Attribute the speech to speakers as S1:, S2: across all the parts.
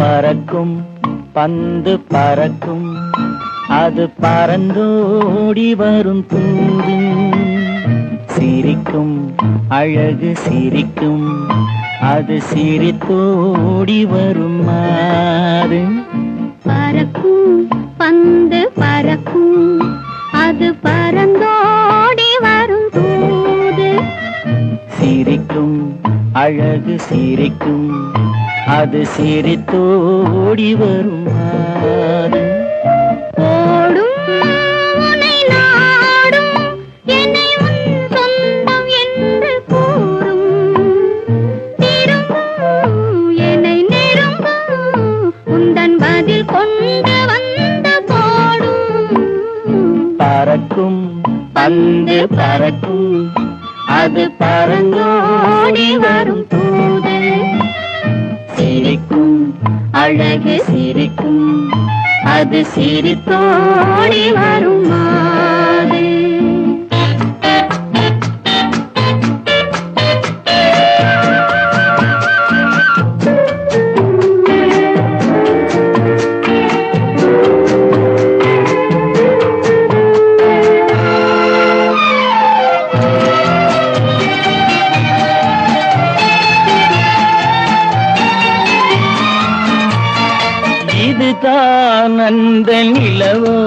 S1: பறக்கும் பந்து பறக்கும், அது பறந்தோடி வரும் தூது. சிரிக்கும் அழகு சிரிக்கும், அது சிரித்தோடி வரும் மாறு.
S2: பறக்கும் பந்து பறக்கும், அது பறந்தோடி வரும் தூது.
S1: சிரிக்கும் அழகு சிரிக்கும், அது சிரித்தோடி வரும் மாறு.
S2: ஓடும் உன்னை நாடும், என்னை உன் சொந்தம் என்று கூறும். திரும்பும் என்னை நெருங்கும், உந்தன் பதில் கொண்டு வந்து போடும்.
S1: பறக்கும் பந்து பறக்கும், அது பறந்தோடி வரும் தூது. சிரிக்கும் அழகு சிரிக்கும், அது சிரித்தோடி வரும் மாறு. இதுதான் அந்த நிலவோ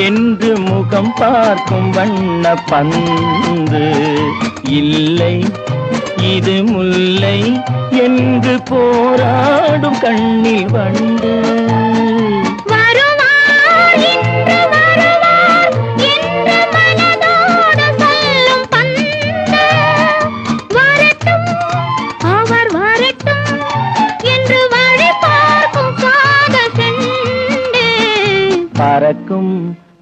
S1: என்று முகம் பார்க்கும் வண்ண பந்து. இல்லை இது முல்லை என்று போராடும் கண்ணில் வண்டு. பறக்கும்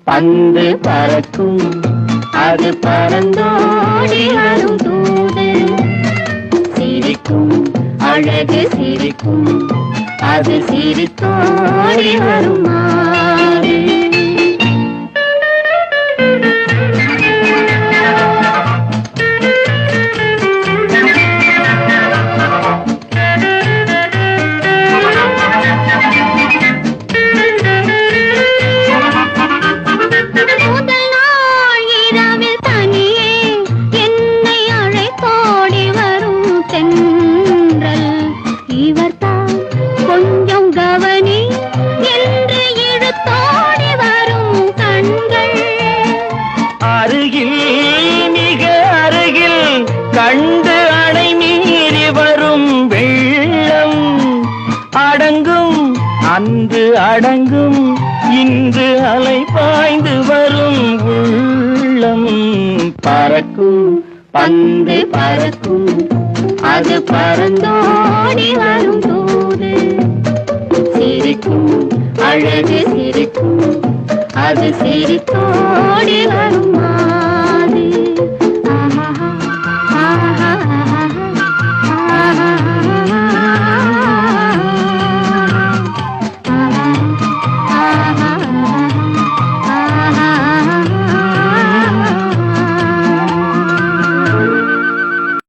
S1: பந்து பறக்கும், அது பறந்தோடி வரும் தூது. சிரிக்கும் அழகு சிரிக்கும், அது சிரித்தோடி வரும் மாறு. கண்டு அணை மீறி வரும் வெள்ளம் அடங்கும், அன்று அடங்கும், இன்று அலை பாய்ந்து வரும் உள்ளம். பறக்கும் பந்து பறக்கும், அது பறந்தோடி வரும் தூது. சிரிக்கும் அழகு சிரிக்கும், அது சிரித்தோடி வரும்